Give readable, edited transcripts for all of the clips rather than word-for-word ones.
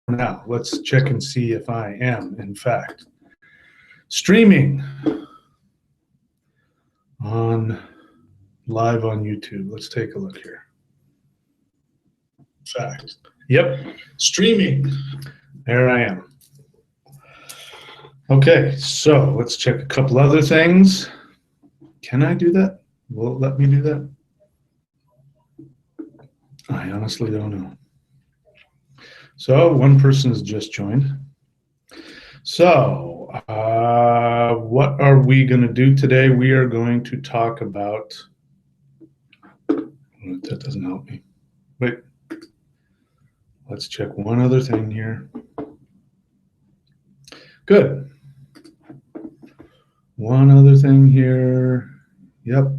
now. Let's check and see if I am, in fact, streaming on live on YouTube. Let's take a look here. Fact. Yep, streaming. There I am. Okay, so let's check a couple other things. Can I do that? Will it let me do that? I honestly don't know. So one person has just joined. So what are we going to do today? We are going to talk about, that doesn't help me. Wait, let's check one other thing here. Good. One other thing here. Yep.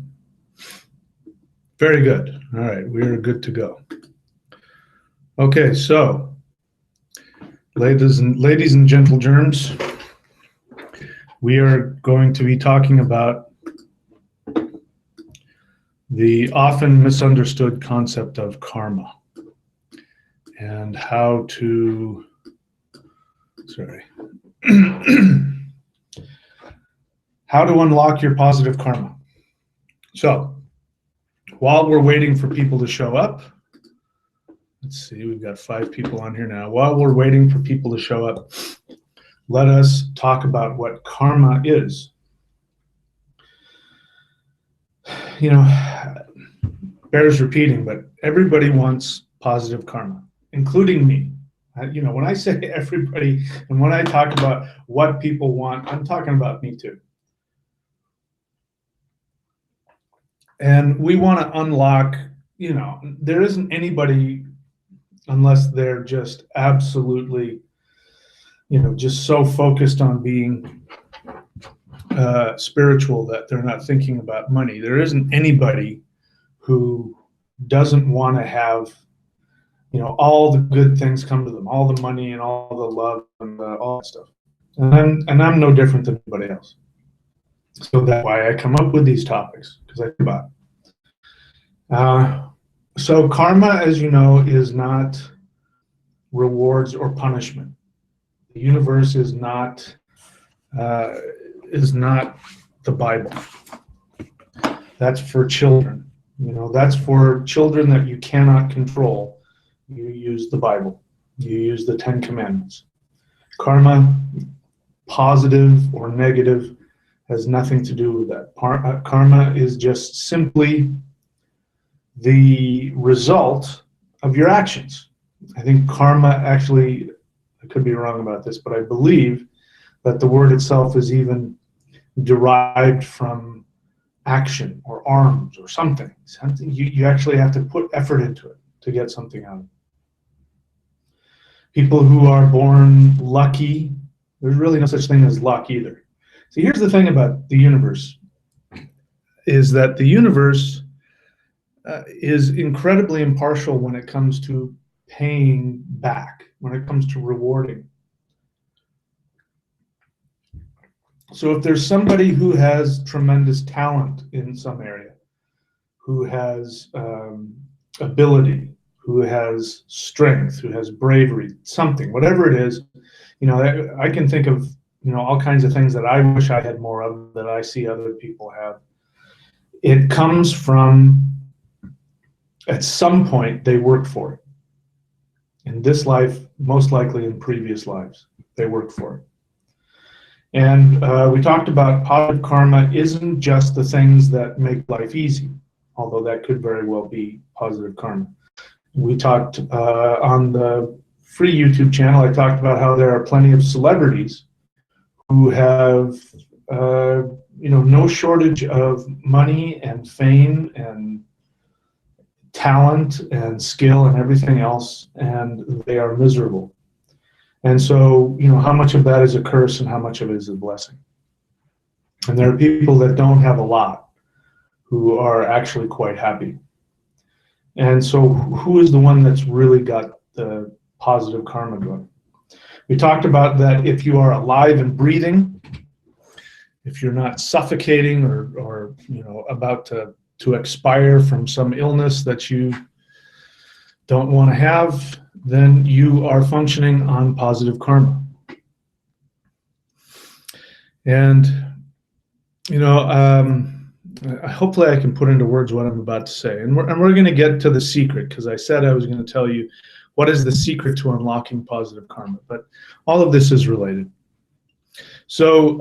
Very good. All right, we are good to go. Okay, so ladies and gentle germs, we are going to be talking about the often misunderstood concept of karma and how to, how to unlock your positive karma. So, while we're waiting for people to show up, let's see, we've got 5 people on here now. While we're waiting for people to show up, let us talk about what karma is. You know, bears repeating, but everybody wants positive karma, including me. You know, when I say everybody, and when I talk about what people want, I'm talking about me too. And we want to unlock, you know, there isn't anybody, unless they're just absolutely, you know, just so focused on being spiritual that they're not thinking about money. There isn't anybody who doesn't want to have, you know, all the good things come to them, all the money and all the love and all that stuff. And I'm no different than anybody else. So that's why I come up with these topics, because I think about it. So karma, as you know, is not rewards or punishment. The universe is not the Bible. That's for children. You know, that's for children that you cannot control. You use the Bible. You use the 10 Commandments. Karma, positive or negative, has nothing to do with that. Karma is just simply the result of your actions. I think karma actually, I could be wrong about this, but I believe that the word itself is even derived from action or arms or something. You actually have to put effort into it to get something out of it. People who are born lucky, there's really no such thing as luck either. See, here's the thing about the universe, is that the universe is incredibly impartial when it comes to paying back, when it comes to rewarding. So if there's somebody who has tremendous talent in some area, who has ability, who has strength, who has bravery, something, whatever it is, you know, I can think of, you know, all kinds of things that I wish I had more of that I see other people have. It comes from, at some point, they worked for it. In this life, most likely in previous lives, they worked for it. And we talked about positive karma isn't just the things that make life easy, although that could very well be positive karma. We talked on the free YouTube channel, I talked about how there are plenty of celebrities who have you know, no shortage of money and fame and talent and skill and everything else, and they are miserable. And so, you know, how much of that is a curse and how much of it is a blessing? And there are people that don't have a lot who are actually quite happy. And so who is the one that's really got the positive karma going? We talked about that if you are alive and breathing, if you're not suffocating or you know, about to expire from some illness that you don't want to have, then you are functioning on positive karma. And, hopefully I can put into words what I'm about to say. And we're going to get to the secret, because I said I was going to tell you what is the secret to unlocking positive karma. But all of this is related. So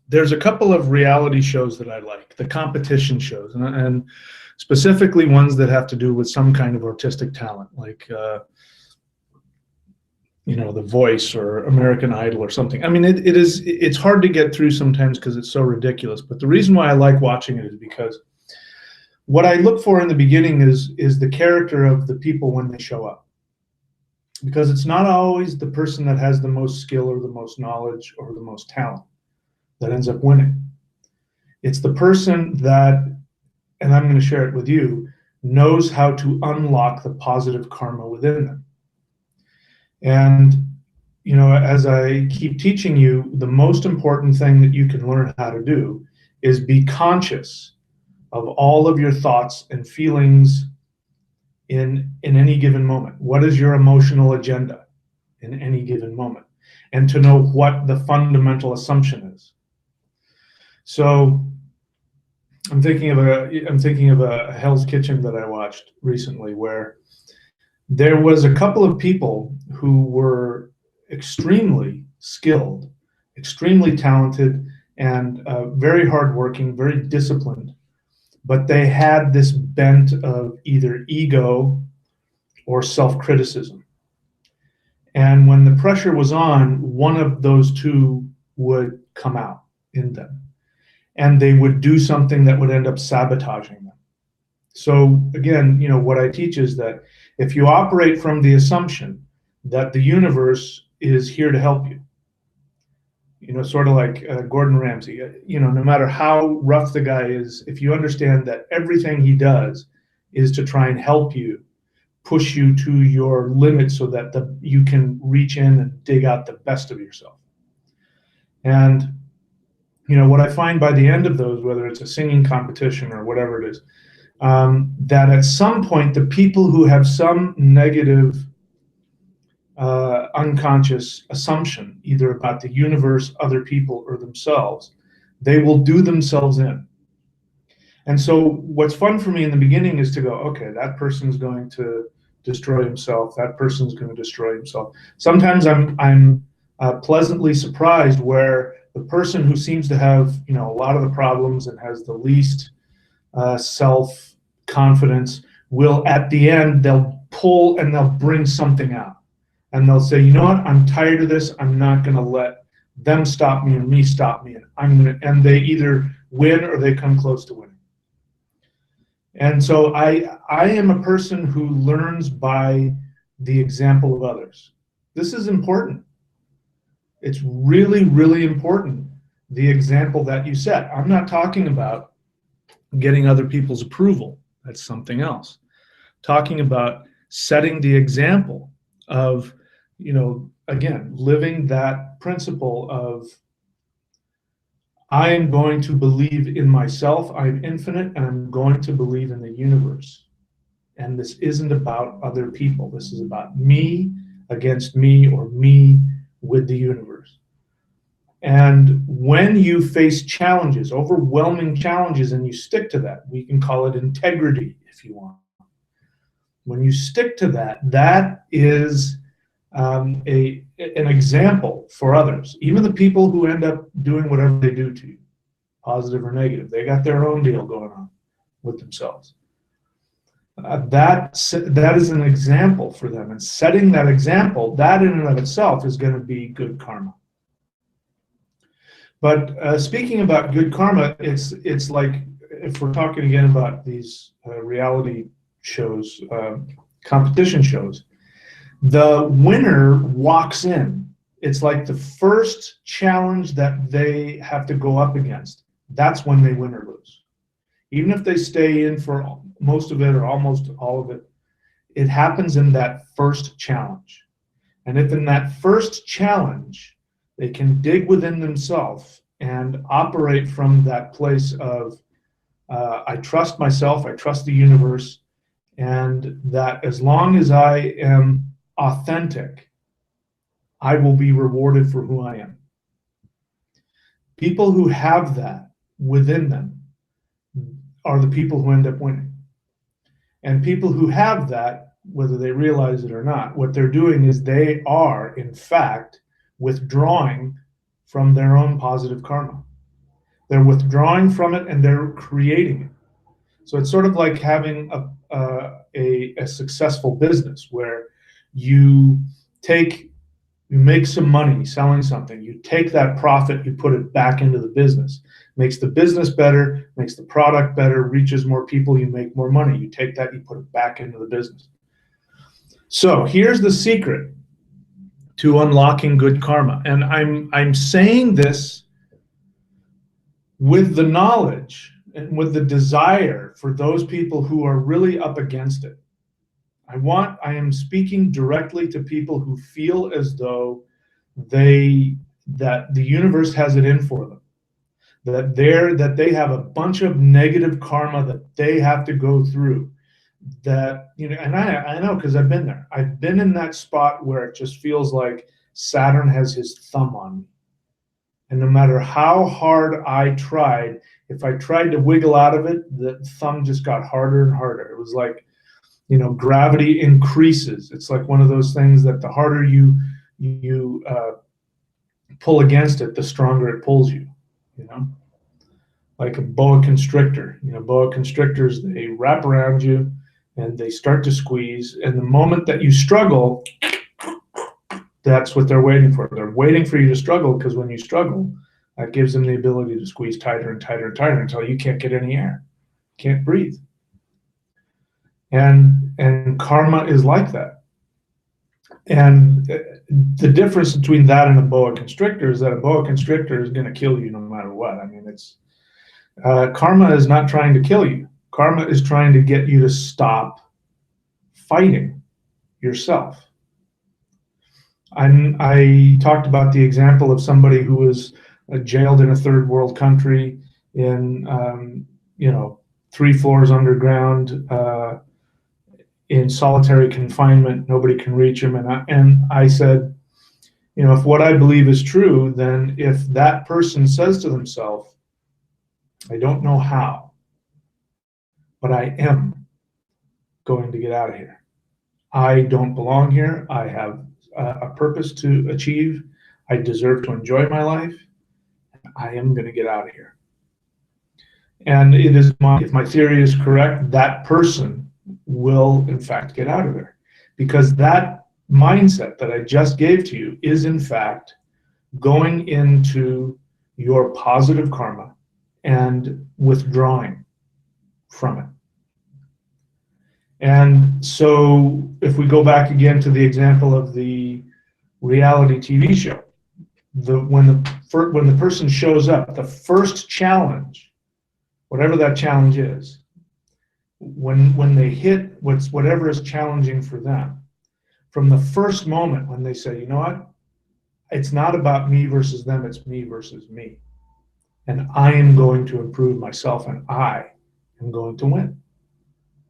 there's a couple of reality shows that I like, the competition shows, and specifically ones that have to do with some kind of artistic talent, like The Voice or American Idol or something. I mean, it's hard to get through sometimes because it's so ridiculous. But the reason why I like watching it is because what I look for in the beginning is the character of the people when they show up. Because it's not always the person that has the most skill or the most knowledge or the most talent that ends up winning. It's the person that, and I'm going to share it with you, knows how to unlock the positive karma within them. And, as I keep teaching you, the most important thing that you can learn how to do is be conscious of all of your thoughts and feelings in any given moment. What is your emotional agenda in any given moment? And to know what the fundamental assumption is. So I'm thinking of a Hell's Kitchen that I watched recently, where there was a couple of people who were extremely skilled, extremely talented, and very hardworking, very disciplined. But they had this bent of either ego or self-criticism. And when the pressure was on, one of those two would come out in them. And they would do something that would end up sabotaging them. So again, what I teach is that if you operate from the assumption that the universe is here to help you, sort of like Gordon Ramsay, no matter how rough the guy is, if you understand that everything he does is to try and help you, push you to your limit so that you can reach in and dig out the best of yourself. And, what I find by the end of those, whether it's a singing competition or whatever it is, that at some point, the people who have some negative unconscious assumption, either about the universe, other people, or themselves, they will do themselves in. And so what's fun for me in the beginning is to go, okay, that person's going to destroy himself. That person's going to destroy himself. Sometimes I'm pleasantly surprised where the person who seems to have, a lot of the problems and has the least self-confidence will, at the end, they'll pull and they'll bring something out. And they'll say, you know what, I'm tired of this. I'm not going to let them stop me and me stop me. And they either win or they come close to winning. And so I am a person who learns by the example of others. This is important. It's really, really important, the example that you set. I'm not talking about getting other people's approval. That's something else. Talking about setting the example of, again, living that principle of, I am going to believe in myself, I'm infinite, and I'm going to believe in the universe. And this isn't about other people. This is about me against me, or me with the universe. And when you face challenges, overwhelming challenges, and you stick to that, we can call it integrity if you want. When you stick to that, that is an example for others. Even the people who end up doing whatever they do to you, positive or negative, they got their own deal going on with themselves. That is an example for them, and setting that example, that in and of itself is going to be good karma. But speaking about good karma, it's like, if we're talking again about these reality shows, competition shows, the winner walks in. It's like the first challenge that they have to go up against. That's when they win or lose. Even if they stay in for most of it or almost all of it, it happens in that first challenge. And if in that first challenge, they can dig within themselves and operate from that place of, I trust myself, I trust the universe, and that as long as I am authentic, I will be rewarded for who I am. People who have that within them are the people who end up winning. And people who have that, whether they realize it or not, what they're doing is they are, in fact, withdrawing from their own positive karma. They're withdrawing from it and they're creating it. So it's sort of like having a successful business where you make some money selling something, you take that profit, you put it back into the business. Makes the business better, makes the product better, reaches more people, you make more money. You take that, you put it back into the business. So here's the secret to unlocking good karma. And I'm saying this with the knowledge and with the desire for those people who are really up against it. I am speaking directly to people who feel as though that the universe has it in for them. That they have a bunch of negative karma that they have to go through. That, and I know, because I've been there. I've been in that spot where it just feels like Saturn has his thumb on me. And no matter how hard I tried, if I tried to wiggle out of it, the thumb just got harder and harder. It was like, gravity increases. It's like one of those things that the harder you pull against it, the stronger it pulls you. Like a boa constrictor. Boa constrictors, they wrap around you and they start to squeeze. And the moment that you struggle, that's what they're waiting for. They're waiting for you to struggle, because when you struggle, that gives them the ability to squeeze tighter and tighter and tighter until you can't get any air, can't breathe. And karma is like that. And the difference between that and a boa constrictor is that a boa constrictor is going to kill you no matter what. I mean, karma is not trying to kill you. Karma is trying to get you to stop fighting yourself. I talked about the example of somebody who was jailed in a third world country in 3 floors underground, in solitary confinement. Nobody can reach him. And I said, if what I believe is true, then if that person says to themselves, I don't know how, but I am going to get out of here. I don't belong here. I have a purpose to achieve. I deserve to enjoy my life. I am going to get out of here. And if my theory is correct, that person will in fact get out of there, because that mindset that I just gave to you is in fact going into your positive karma and withdrawing from it. And so if we go back again to the example of the reality TV show, when the person shows up, the first challenge, whatever that challenge is, when they hit whatever is challenging for them, from the first moment when they say, you know what, it's not about me versus them, it's me versus me. And I am going to improve myself, and I am going to win.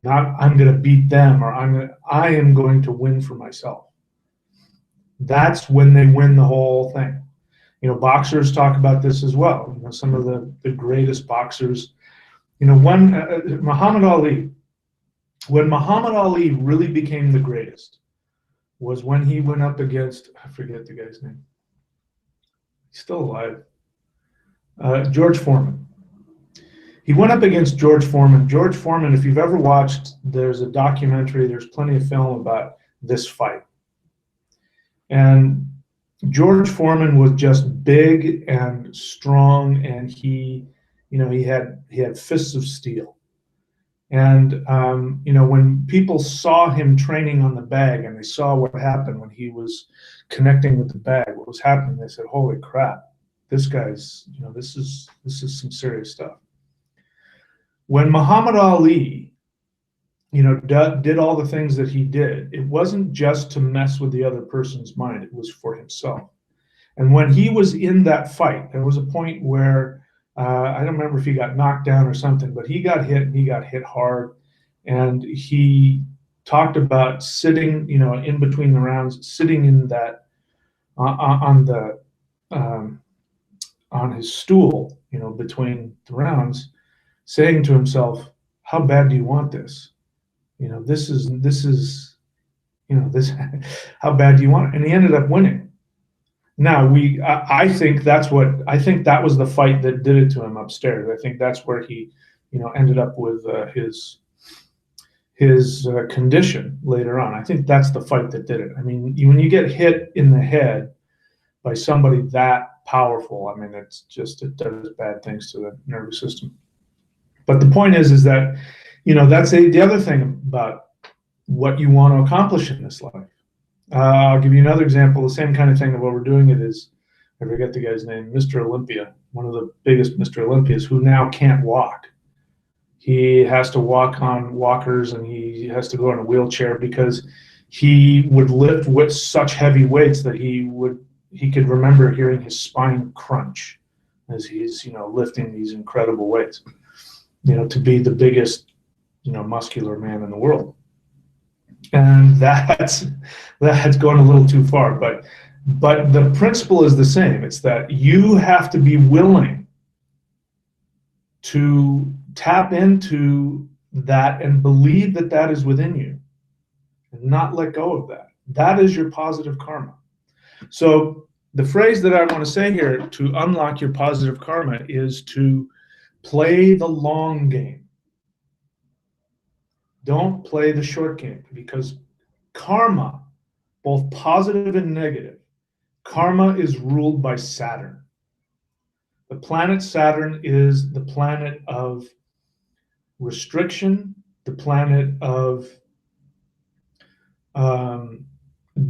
Not I'm going to beat them, or I am going to win for myself. That's when they win the whole thing. Boxers talk about this as well. Some of the greatest boxers. When Muhammad Ali really became the greatest was when he went up against, I forget the guy's name. He's still alive. George Foreman. He went up against George Foreman. George Foreman, if you've ever watched, there's a documentary, there's plenty of film about this fight. And George Foreman was just big and strong, and he had fists of steel. And when people saw him training on the bag and they saw what happened when he was connecting with the bag, what was happening, they said, "Holy crap! This guy's, this is some serious stuff." When Muhammad Ali, did all the things that he did, it wasn't just to mess with the other person's mind; it was for himself. And when he was in that fight, there was a point where I don't remember if he got knocked down or something, but he got hit, and he got hit hard. and he talked about sitting, in between the rounds, sitting in that on the on his stool, between the rounds, saying to himself, "How bad do you want this? This is this. How bad do you want it?" And he ended up winning. Now I think I think that was the fight that did it to him upstairs. I think that's where he, ended up with his condition later on. I think that's the fight that did it. I mean, when you get hit in the head by somebody that powerful, I mean, it does bad things to the nervous system. But the point is that, that's the other thing about what you want to accomplish in this life. I'll give you another example. The same kind of thing of what we're doing it is, I forget the guy's name, Mr. Olympia, one of the biggest Mr. Olympias, who now can't walk. He has to walk on walkers, and he has to go in a wheelchair because he would lift with such heavy weights that he could remember hearing his spine crunch as he's, lifting these incredible weights, to be the biggest, muscular man in the world. And that's going a little too far, but the principle is the same. It's that you have to be willing to tap into that and believe that that is within you and not let go of that. That is your positive karma. So the phrase that I want to say here to unlock your positive karma is to play the long game. Don't play the short game, because karma, both positive and negative, karma is ruled by Saturn. The planet Saturn is the planet of restriction, the planet of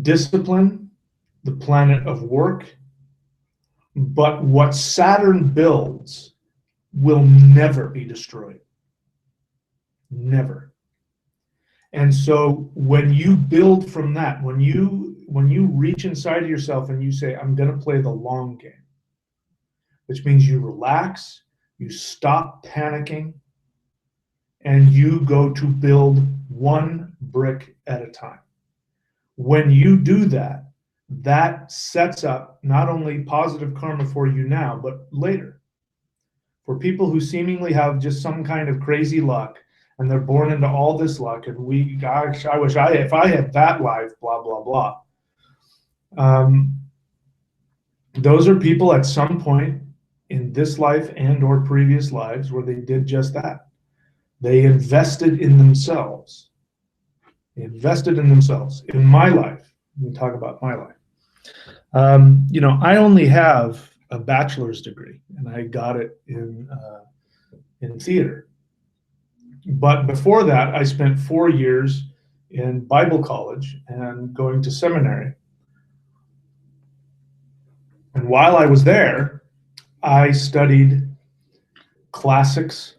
discipline, the planet of work. But what Saturn builds will never be destroyed. Never. And so when you build from that, when you reach inside of yourself and you say, I'm going to play the long game, which means you relax, you stop panicking, and you go to build one brick at a time. When you do that, that sets up not only positive karma for you now, but later. For people who seemingly have just some kind of crazy luck, and they're born into all this luck, and gosh, I wish if I had that life, blah, blah, blah. Those are people at some point in this life and or previous lives where they did just that. They invested in themselves. They invested in themselves. In my life, we talk about my life. I only have a bachelor's degree, and I got it in theater. But before that, I spent 4 years in Bible college and going to seminary. And while I was there, I studied classics,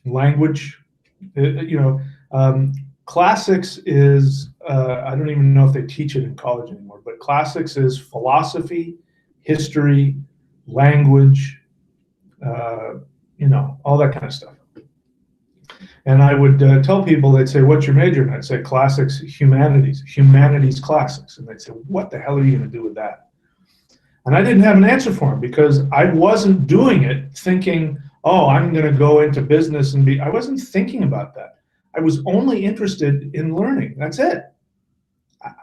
language. Classics is, I don't even know if they teach it in college anymore, but classics is philosophy, history, language, all that kind of stuff. And I would tell people, they'd say, what's your major? And I'd say classics, humanities classics. And they'd say, what the hell are you going to do with that? And I didn't have an answer for them, because I wasn't doing it thinking, oh, I'm going to go into business and I wasn't thinking about that. I was only interested in learning. That's it.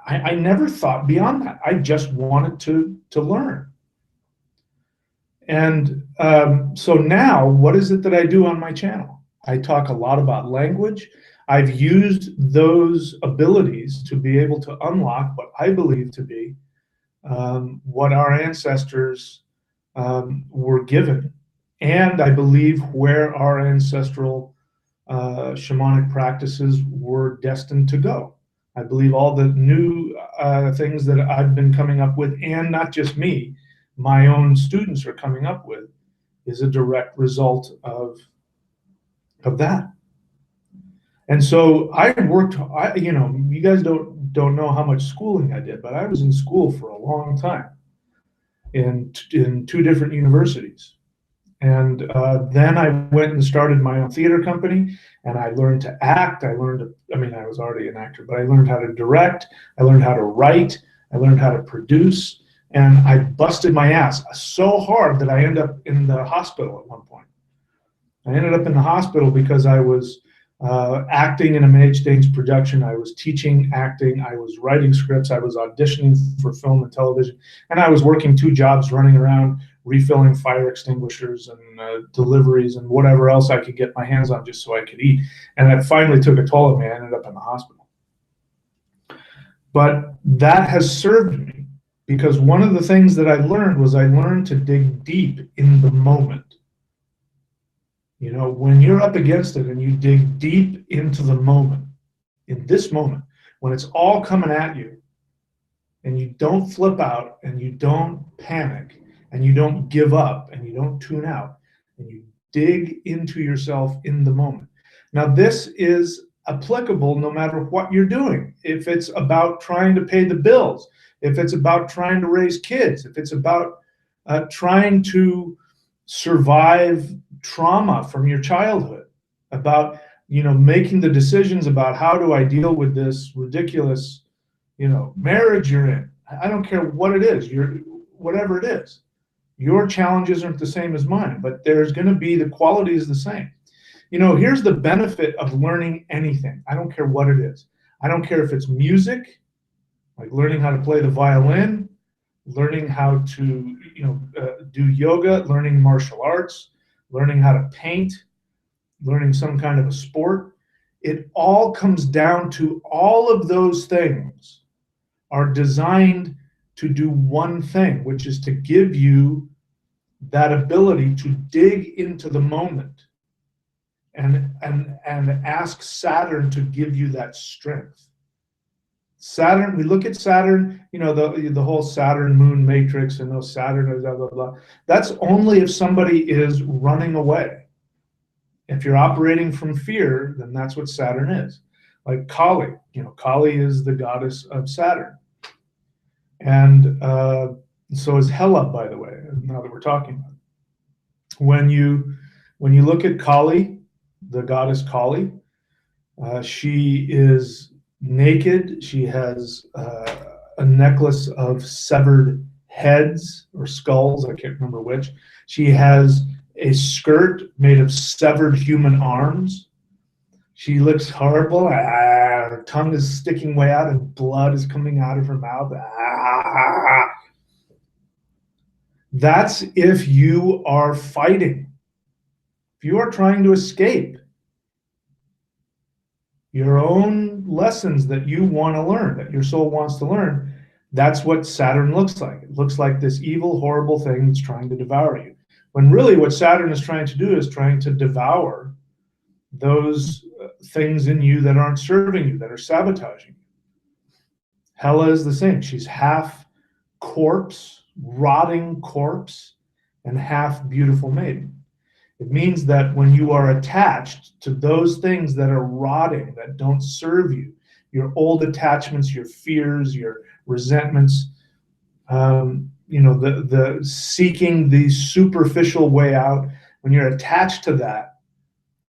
I never thought beyond that. I just wanted to learn. And so now, what is it that I do on my channel? I talk a lot about language. I've used those abilities to be able to unlock what I believe to be what our ancestors were given, and I believe where our ancestral shamanic practices were destined to go. I believe all the new things that I've been coming up with, and not just me, my own students are coming up with, is a direct result of that. And so I worked, you guys don't know how much schooling I did, but I was in school for a long time in 2 different universities. And then I went and started my own theater company, and I learned to act. I mean, I was already an actor, but I learned how to direct. I learned how to write. I learned how to produce. And I busted my ass so hard that I ended up in the hospital at one point. I ended up in the hospital because I was acting in a Maid Stage production. I was teaching acting. I was writing scripts. I was auditioning for film and television. And I was working 2 jobs, running around, refilling fire extinguishers and deliveries and whatever else I could get my hands on just so I could eat. And it finally took a toll of me. I ended up in the hospital. But that has served me, because one of the things that I learned to dig deep in the moment. You know, when you're up against it and you dig deep into the moment, in this moment, when it's all coming at you, and you don't flip out and you don't panic and you don't give up and you don't tune out, and you dig into yourself in the moment. Now, this is applicable no matter what you're doing. If it's about trying to pay the bills, if it's about trying to raise kids, if it's about trying to survive trauma from your childhood, about making the decisions about how do I deal with this ridiculous marriage you're in. I don't care what it is, whatever it is. Your challenges aren't the same as mine, but there's going to be, the quality is the same. Here's the benefit of learning anything. I don't care what it is. I don't care if it's music, like learning how to play the violin, learning how to do yoga, learning martial arts, learning how to paint, learning some kind of a sport. It all comes down to, all of those things are designed to do one thing, which is to give you that ability to dig into the moment and ask Saturn to give you that strength. Saturn, we look at Saturn, the whole Saturn moon matrix, and those Saturn, blah, blah, blah. That's only if somebody is running away. If you're operating from fear, then that's what Saturn is. Like Kali, Kali is the goddess of Saturn. And so is Hela, by the way, now that we're talking about it. When you look at Kali, the goddess Kali, she is naked. She has a necklace of severed heads or skulls, I can't remember which. She has a skirt made of severed human arms. She looks horrible. Her tongue is sticking way out and blood is coming out of her mouth. That's if you are fighting. If you are trying to escape your own lessons that you want to learn, that your soul wants to learn, that's what Saturn looks like. It looks like this evil, horrible thing that's trying to devour you. When really what Saturn is trying to do is trying to devour those things in you that aren't serving you, that are sabotaging you. Hela is the same. She's half corpse, rotting corpse, and half beautiful maiden. It means that when you are attached to those things that are rotting, that don't serve you, your old attachments, your fears, your resentments, the seeking the superficial way out, when you're attached to that,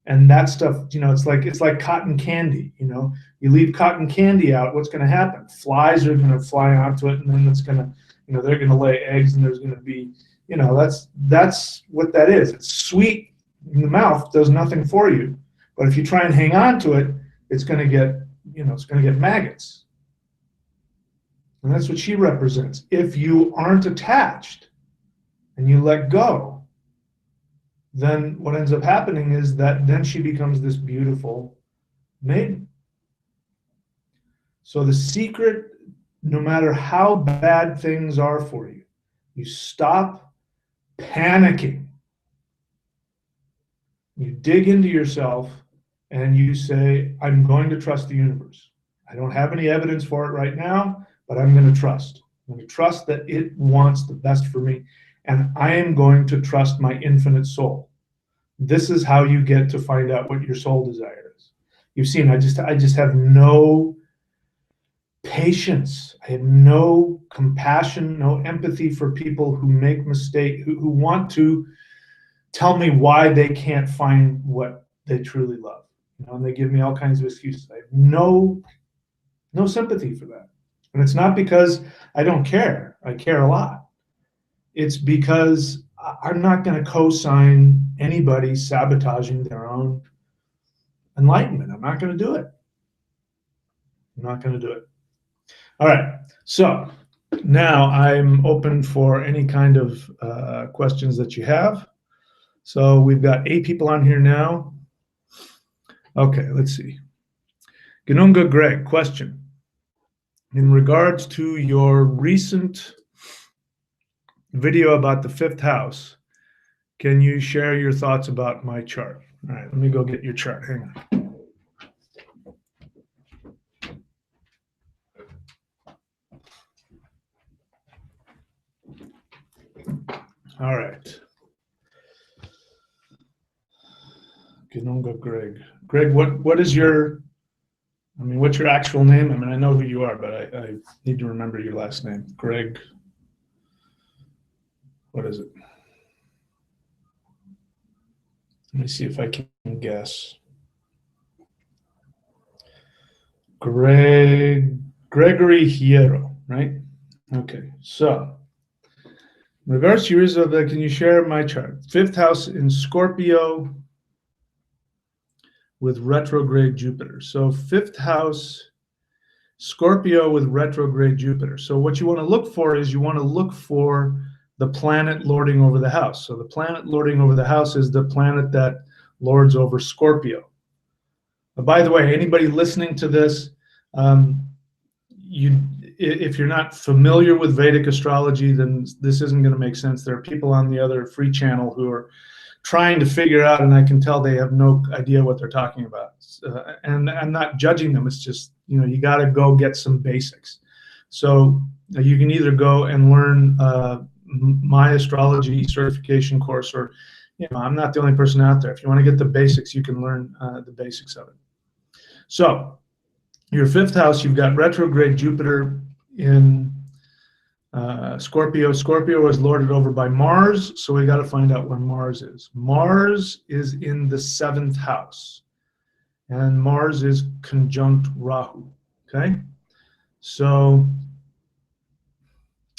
and that stuff, it's like cotton candy. You leave cotton candy out, what's going to happen? Flies are going to fly onto it, and then it's going to, they're going to lay eggs, and there's going to be, that's what that is. It's sweet in the mouth, does nothing for you, but if you try and hang on to it, it's going to get, it's going to get maggots. And that's what she represents. If you aren't attached and you let go, then what ends up happening is that then she becomes this beautiful maiden. So the secret, no matter how bad things are for you, you stop panicking. You dig into yourself and you say, I'm going to trust the universe. I don't have any evidence for it right now, but I'm going to trust. I'm going to trust that it wants the best for me, and I am going to trust my infinite soul. This is how you get to find out what your soul desire is. You've seen, I just have no patience. I have no compassion, no empathy for people who make mistakes, who want to tell me why they can't find what they truly love. And they give me all kinds of excuses. I have no sympathy for that. And it's not because I don't care. I care a lot. It's because I'm not going to co-sign anybody sabotaging their own enlightenment. I'm not going to do it. I'm not going to do it. All right. So now I'm open for any kind of questions that you have. So we've got 8 people on here now. Okay, let's see. Ginunga Greg, question. In regards to your recent video about the 5th house, can you share your thoughts about my chart? All right, let me go get your chart. Hang on. All right. Ginunga Greg. Greg, what is your, what's your actual name? I know who you are, but I need to remember your last name. Greg, what is it? Let me see if I can guess. Gregory Hierro, right? Okay, so in regards to yours, can you share my chart? 5th house in Scorpio with retrograde Jupiter. So 5th house, Scorpio with retrograde Jupiter. So what you want to look for is you want to look for the planet lording over the house. So the planet lording over the house is the planet that lords over Scorpio. By the way, anybody listening to this, if you're not familiar with Vedic astrology, then this isn't going to make sense. There are people on the other free channel who are trying to figure out, and I can tell they have no idea what they're talking about. And I'm not judging them. It's just, you got to go get some basics. So you can either go and learn my astrology certification course, or, I'm not the only person out there. If you want to get the basics, you can learn the basics of it. So your 5th house, you've got retrograde Jupiter in Scorpio. Scorpio is lorded over by Mars, so we got to find out where Mars is. Mars is in the 7th house, and Mars is conjunct Rahu. Okay, so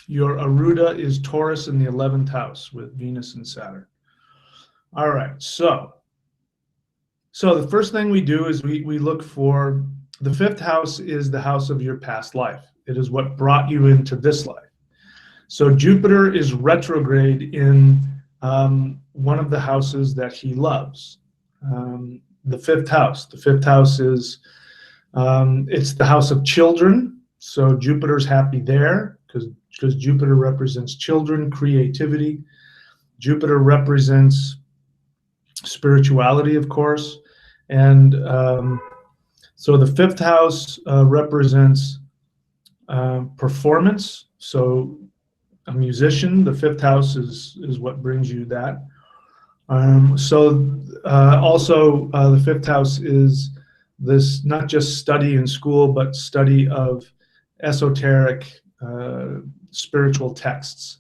your Aruda is Taurus in the 11th house with Venus and Saturn. All right, so the first thing we do is we look for the 5th house is the house of your past life. It is what brought you into this life. So Jupiter is retrograde in one of the houses that he loves, the 5th house. The 5th house is, it's the house of children. So Jupiter's happy there because Jupiter represents children, creativity. Jupiter represents spirituality, of course. And so the 5th house represents performance. So a musician, the 5th house is what brings you that. Also the 5th house is this, not just study in school, but study of esoteric spiritual texts.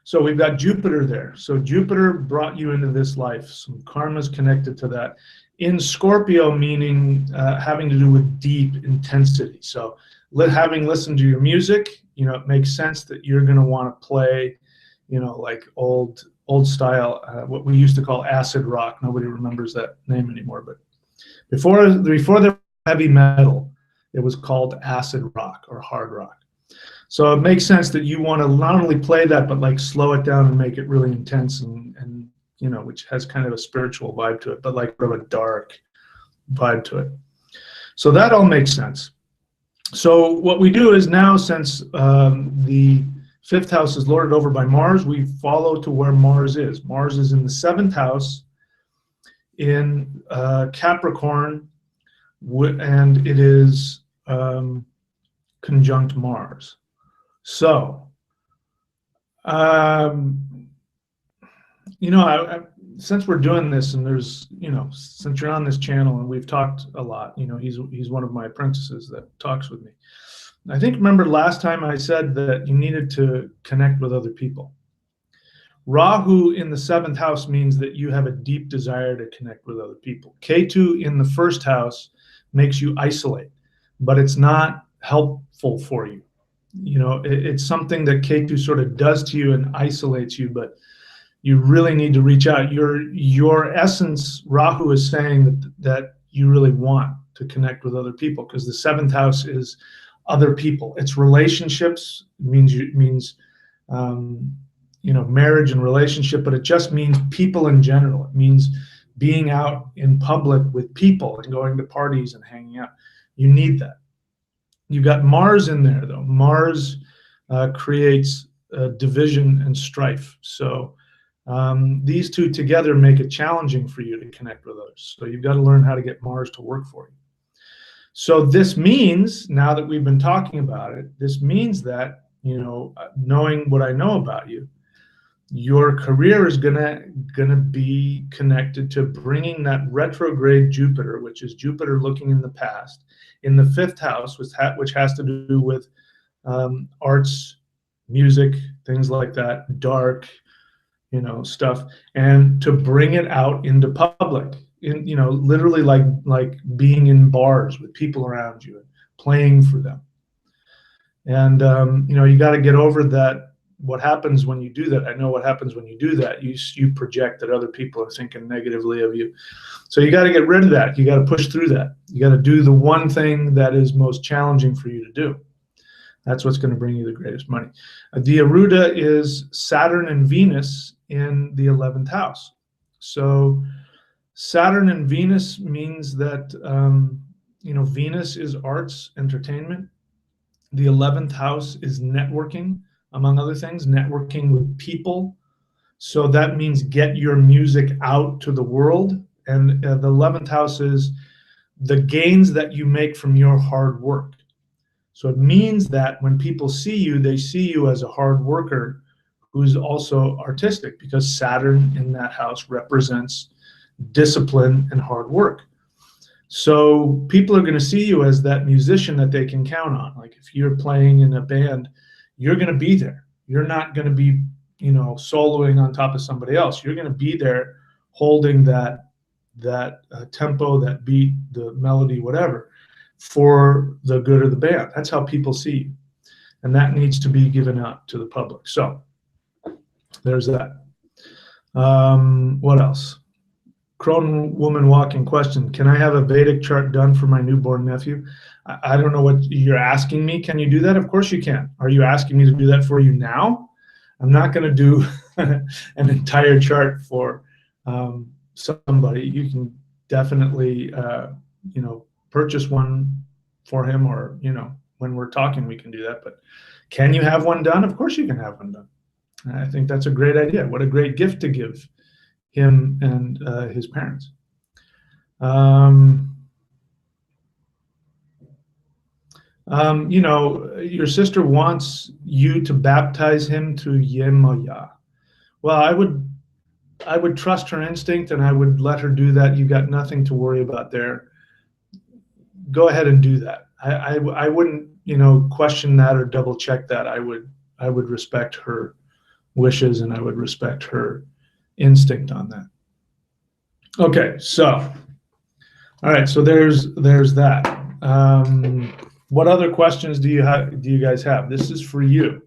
So we've got Jupiter there. So Jupiter brought you into this life. Some karma is connected to that. In Scorpio, meaning having to do with deep intensity. So having listened to your music, it makes sense that you're going to want to play, like old style, what we used to call acid rock. Nobody remembers that name anymore. But before the heavy metal, it was called acid rock or hard rock. So it makes sense that you want to not only play that, but like slow it down and make it really intense and which has kind of a spiritual vibe to it, but like sort of a dark vibe to it. So that all makes sense. So what we do is now, since the 5th house is lorded over by Mars, we follow to where Mars is. Mars is in the 7th house in Capricorn, and it is conjunct Mars. So, since we're doing this, and there's, since you're on this channel and we've talked a lot, he's one of my apprentices that talks with me. Remember last time I said that you needed to connect with other people. Rahu in the 7th house means that you have a deep desire to connect with other people. Ketu in the 1st house makes you isolate, but it's not helpful for you. You know, it's something that Ketu sort of does to you and isolates you, but you really need to reach out. Your essence, Rahu is saying that you really want to connect with other people, because the 7th house is other people. It's relationships. It means marriage and relationship, but it just means people in general. It means being out in public with people and going to parties and hanging out. You need that. You got Mars in there, though. Mars creates division and strife. So these two together make it challenging for you to connect with others. So you've got to learn how to get Mars to work for you. So this means, now that we've been talking about it, this means that, knowing what I know about you, your career is gonna be connected to bringing that retrograde Jupiter, which is Jupiter looking in the past, in the 5th house, which has to do with arts, music, things like that, dark, stuff, and to bring it out into public, literally like being in bars with people around you and playing for them. And you got to get over that. What happens when you do that? I know what happens when you do that. You project that other people are thinking negatively of you. So you got to get rid of that. You got to push through that. You got to do the one thing that is most challenging for you to do. That's what's going to bring you the greatest money. The Aruda is Saturn and Venus in the 11th house. So Saturn and Venus means that Venus is arts, entertainment. The 11th house is networking, among other things, networking with people. So that means get your music out to the world. And the 11th house is the gains that you make from your hard work. So it means that when people see you, they see you as a hard worker who's also artistic, because Saturn in that house represents discipline and hard work. So people are going to see you as that musician that they can count on. Like if you're playing in a band, you're going to be there. You're not going to be, soloing on top of somebody else. You're going to be there holding that tempo, that beat, the melody, whatever, for the good of the band. That's how people see you. And that needs to be given out to the public. So there's that. What else? Crone woman walking question. Can I have a Vedic chart done for my newborn nephew? I don't know what you're asking me. Can you do that? Of course you can. Are you asking me to do that for you now? I'm not going to do an entire chart for somebody. You can definitely, purchase one for him, or, when we're talking, we can do that. But can you have one done? Of course you can have one done. I think that's a great idea. What a great gift to give him and his parents. Your sister wants you to baptize him to Yemaya. Well, I would trust her instinct, and I would let her do that. You got nothing to worry about there. Go ahead and do that. I wouldn't, question that or double check that. I would respect her wishes, and I would respect her instinct on that. Okay, so all right, so there's that. What other questions do you guys have? This is for you.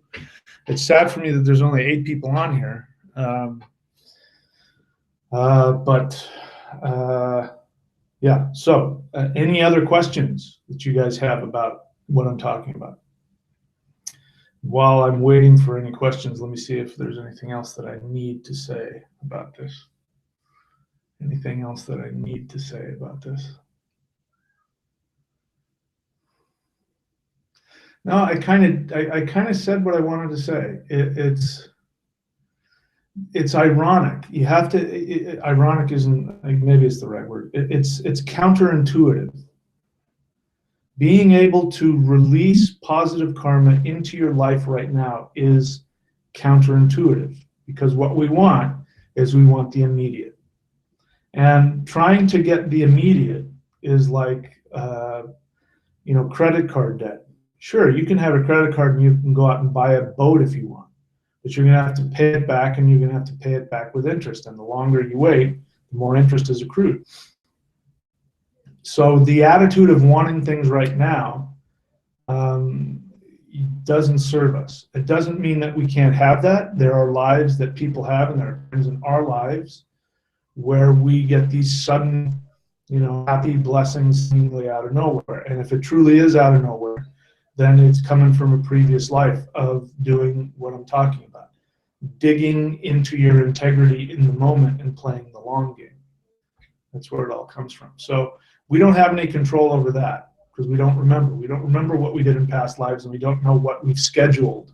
It's sad for me that there's only 8 people on here, yeah. So any other questions that you guys have about what I'm talking about? While I'm waiting for any questions, let me see if there's anything else that I need to say about this. Anything else that I need to say about this? No, I kind of said what I wanted to say. It's ironic. You have to. Ironic isn't, maybe it's the right word. It's counterintuitive. Being able to release positive karma into your life right now is counterintuitive, because what we want is we want the immediate. And trying to get the immediate is like, credit card debt. Sure, you can have a credit card and you can go out and buy a boat if you want. But you're going to have to pay it back, and you're going to have to pay it back with interest. And the longer you wait, the more interest is accrued. So the attitude of wanting things right now doesn't serve us. It doesn't mean that we can't have that. There are lives that people have, and there are times in our lives where we get these sudden, happy blessings seemingly out of nowhere. And if it truly is out of nowhere, then it's coming from a previous life of doing what I'm talking about. Digging into your integrity in the moment and playing the long game. That's where it all comes from. So we don't have any control over that because we don't remember. We don't remember what we did in past lives, and we don't know what we've scheduled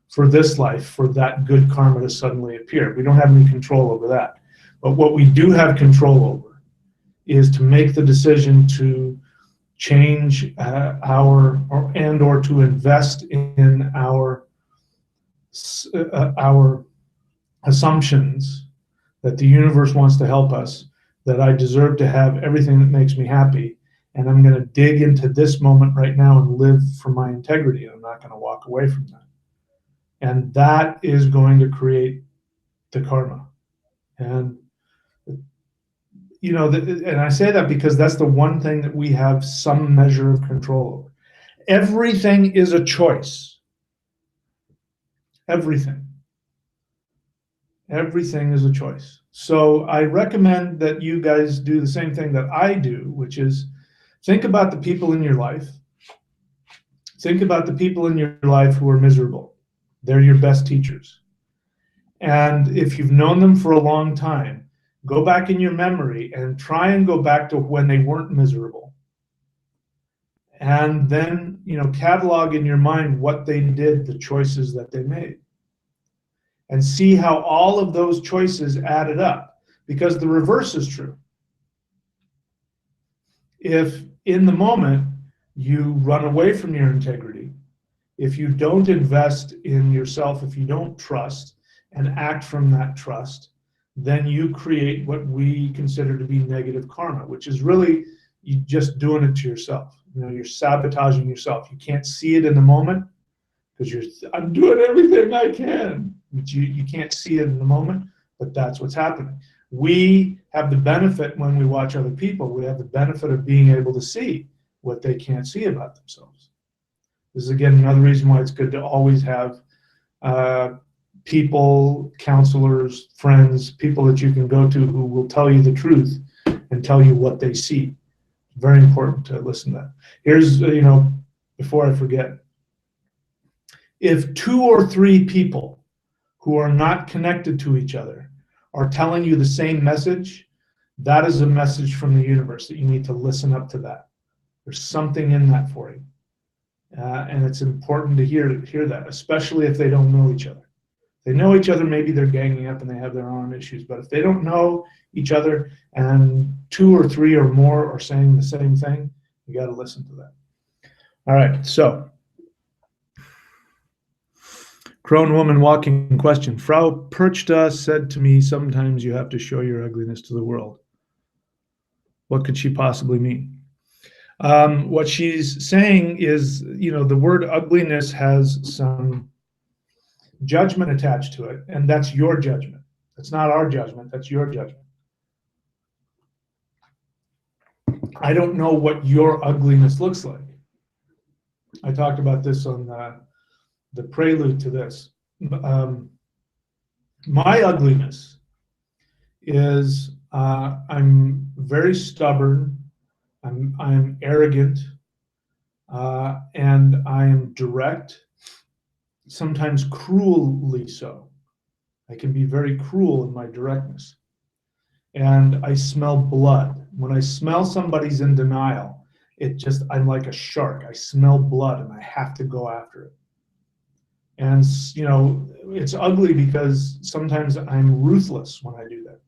for this life for that good karma to suddenly appear. We don't have any control over that. But what we do have control over is to make the decision to change or to invest in our assumptions that the universe wants to help us, that I deserve to have everything that makes me happy, and I'm going to dig into this moment right now and live for my integrity, and I'm not going to walk away from that. And that is going to create the karma. And and I say that because that's the one thing that we have some measure of control over. Everything is a choice. Everything is a choice. So I recommend that you guys do the same thing that I do, which is think about the people in your life. Think about the people in your life who are miserable. They're your best teachers. And if you've known them for a long time, go back in your memory and try and go back to when they weren't miserable. And then, catalog in your mind what they did, the choices that they made. And see how all of those choices added up. Because the reverse is true. If in the moment you run away from your integrity, if you don't invest in yourself, if you don't trust and act from that trust, then you create what we consider to be negative karma, which is really you just doing it to yourself. You're sabotaging yourself. You can't see it in the moment because I'm doing everything I can. But you can't see it in the moment, but that's what's happening. We have the benefit when we watch other people, we have the benefit of being able to see what they can't see about themselves. This is, again, another reason why it's good to always have people, counselors, friends, people that you can go to who will tell you the truth and tell you what they see. Very important to listen to that. Here's, before I forget, if 2 or 3 people who are not connected to each other are telling you the same message, that is a message from the universe that you need to listen up to that. There's something in that for you. And it's important to hear that, especially if they don't know each other. They know each other, maybe they're ganging up and they have their own issues. But if they don't know each other and 2 or 3 or more are saying the same thing, you got to listen to that. All right, so Crone woman walking question. Frau Perchta said to me, sometimes you have to show your ugliness to the world. What could she possibly mean? What she's saying is, the word ugliness has some judgment attached to it, and that's your judgment. That's not our judgment, that's your judgment. I don't know what your ugliness looks like. I talked about this on the prelude to this. My ugliness is I'm very stubborn, I'm arrogant, and I am direct, sometimes cruelly so. I can be very cruel in my directness. And I smell blood. When I smell somebody's in denial, I'm like a shark. I smell blood and I have to go after it. And, it's ugly because sometimes I'm ruthless when I do that.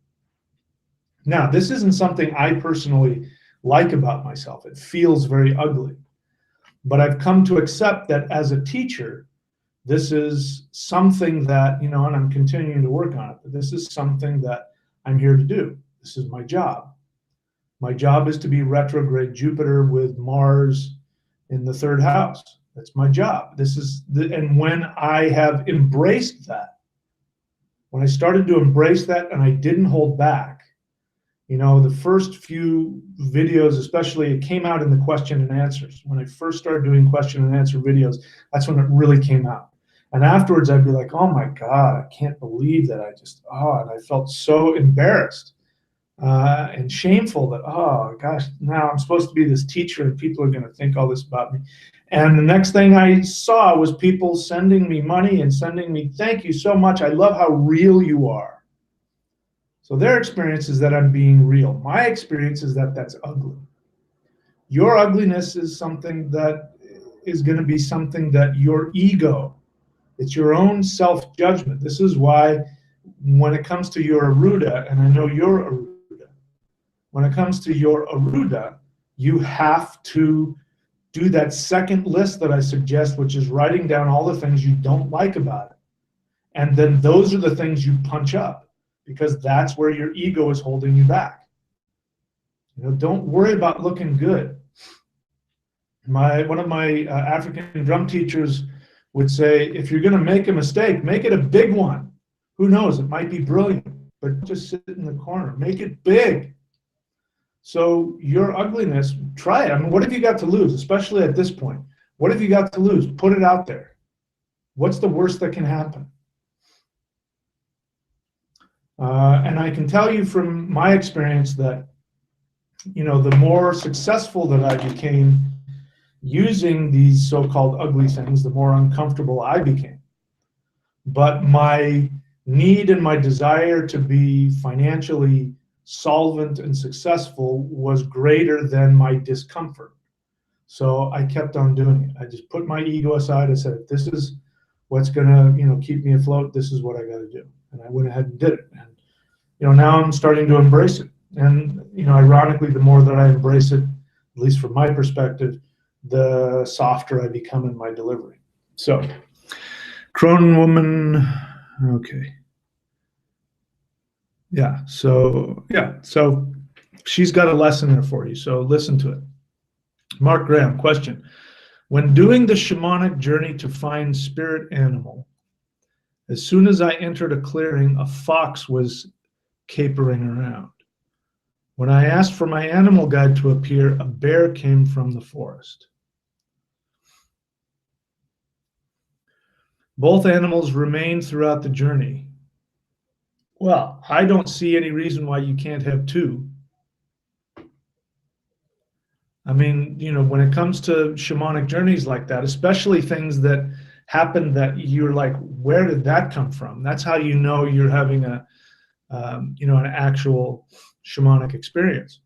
Now, this isn't something I personally like about myself. It feels very ugly. But I've come to accept that as a teacher, this is something that, and I'm continuing to work on it, but this is something that I'm here to do. This is my job. My job is to be retrograde Jupiter with Mars in the 3rd house. That's my job. And when I have embraced that, when I started to embrace that and I didn't hold back, the first few videos, especially, it came out in the question and answers. When I first started doing question and answer videos, that's when it really came out. And afterwards, I'd be like, oh my God, I can't believe that and I felt so embarrassed and shameful that, oh gosh, now I'm supposed to be this teacher and people are going to think all this about me. And the next thing I saw was people sending me money and sending me, thank you so much. I love how real you are. So their experience is that I'm being real. My experience is that that's ugly. Your ugliness is something that is going to be something that your ego, it's your own self-judgment. This is why when it comes to your Aruda, and I know you're Aruda, when it comes to your Aruda, you have to do that second list that I suggest, which is writing down all the things you don't like about it. And then those are the things you punch up, because that's where your ego is holding you back. Don't worry about looking good. One of my African drum teachers would say, if you're going to make a mistake, make it a big one. Who knows? It might be brilliant, but just sit in the corner. Make it big. So your ugliness, try it. I mean, what have you got to lose, especially at this point? What have you got to lose? Put it out there. What's the worst that can happen? And I can tell you from my experience that, the more successful that I became using these so-called ugly things, the more uncomfortable I became. But my need and my desire to be financially solvent and successful was greater than my discomfort. So I kept on doing it. I just put my ego aside. I said, if this is what's going to, keep me afloat, this is what I got to do. And I went ahead and did it. And, now I'm starting to embrace it. And, ironically, the more that I embrace it, at least from my perspective, the softer I become in my delivery. So, Cronin woman, okay. Yeah, so she's got a lesson there for you, so listen to it. Mark Graham, question. When doing the shamanic journey to find spirit animal, as soon as I entered a clearing, a fox was capering around. When I asked for my animal guide to appear, a bear came from the forest. Both animals remained throughout the journey. Well, I don't see any reason why you can't have two. I mean, when it comes to shamanic journeys like that, especially things that happen that you're like, where did that come from? That's how you know you're having an actual shamanic experience.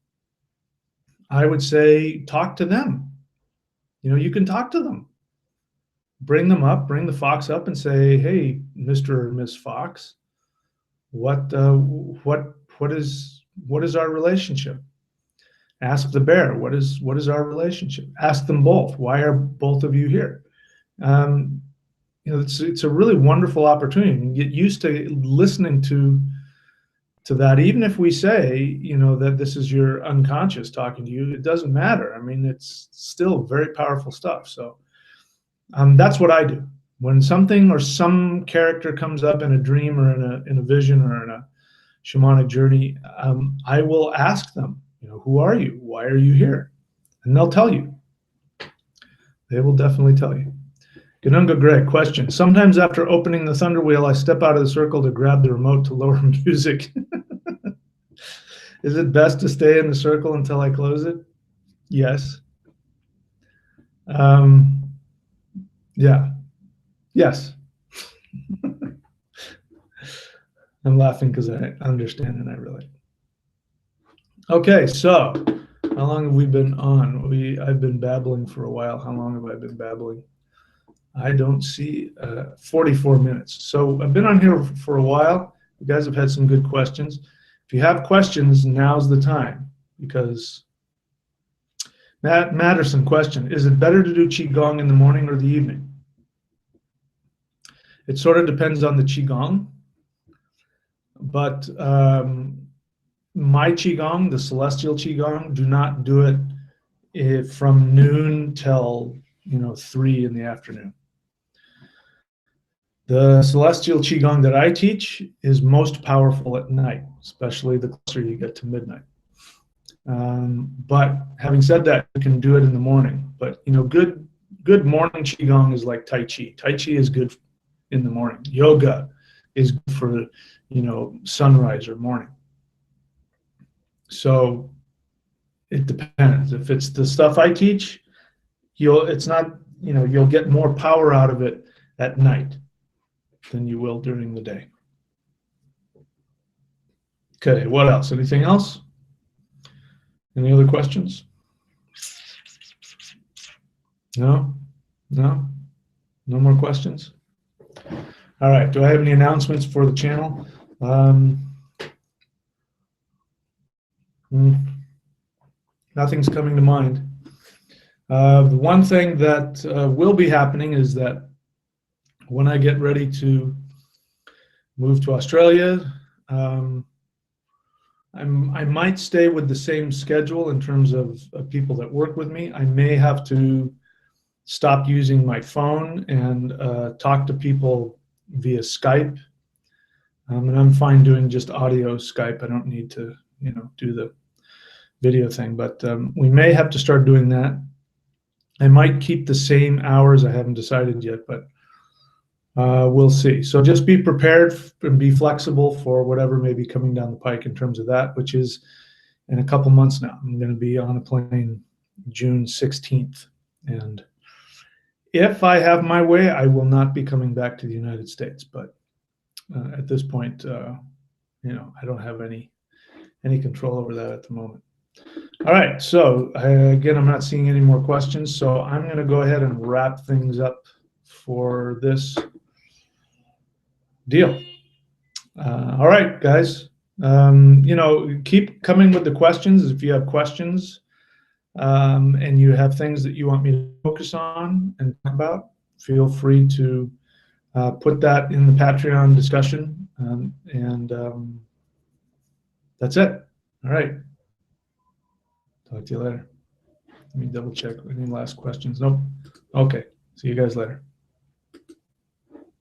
I would say talk to them. You can talk to them. Bring them up, bring the fox up and say, hey, Mr. or Miss Fox, what is our relationship? Ask the bear, what is our relationship? Ask them both, why are both of you here? It's a really wonderful opportunity. You get used to listening to that. Even if we say, that this is your unconscious talking to you, it doesn't matter. I mean, it's still very powerful stuff. So that's what I do. When something or some character comes up in a dream or in a vision or in a shamanic journey, I will ask them, who are you? Why are you here? And they'll tell you. They will definitely tell you. Ganunga Greg, question. Sometimes after opening the thunder wheel, I step out of the circle to grab the remote to lower music. Is it best to stay in the circle until I close it? Yes. Yeah. Yes. I'm laughing because I understand and I relate. Okay, so how long have we been on? I've been babbling for a while. How long have I been babbling? I don't see 44 minutes. So I've been on here for a while. You guys have had some good questions. If you have questions, now's the time, because Matt Matterson, question, is it better to do Qigong in the morning or the evening? It sort of depends on the Qigong, but my Qigong, the celestial Qigong, do not do it from noon till 3 in the afternoon. The celestial qigong that I teach is most powerful at night, especially the closer you get to midnight. But having said that, you can do it in the morning. But good morning qigong is like tai chi. Tai chi is good in the morning. Yoga is good for sunrise or morning. So it depends. If it's the stuff I teach, you'll get more power out of it at night than you will during the day. Okay, what else? Anything else? Any other questions? No more questions? All right, do I have any announcements for the channel? Nothing's coming to mind. The one thing that will be happening is that when I get ready to move to Australia, I might stay with the same schedule in terms of people that work with me. I may have to stop using my phone and talk to people via Skype. And I'm fine doing just audio Skype. I don't need to, do the video thing, but we may have to start doing that. I might keep the same hours. I haven't decided yet, but we'll see. So just be prepared and be flexible for whatever may be coming down the pike in terms of that, which is in a couple months now. I'm going to be on a plane June 16th. And if I have my way, I will not be coming back to the United States. But at this point, I don't have any control over that at the moment. All right. So again, I'm not seeing any more questions. So I'm going to go ahead and wrap things up for this deal. All right, guys. Keep coming with the questions if you have questions, and you have things that you want me to focus on and talk about. Feel free to put that in the Patreon discussion, and that's it. All right. Talk to you later. Let me double check. Any last questions? Nope. Okay. See you guys later.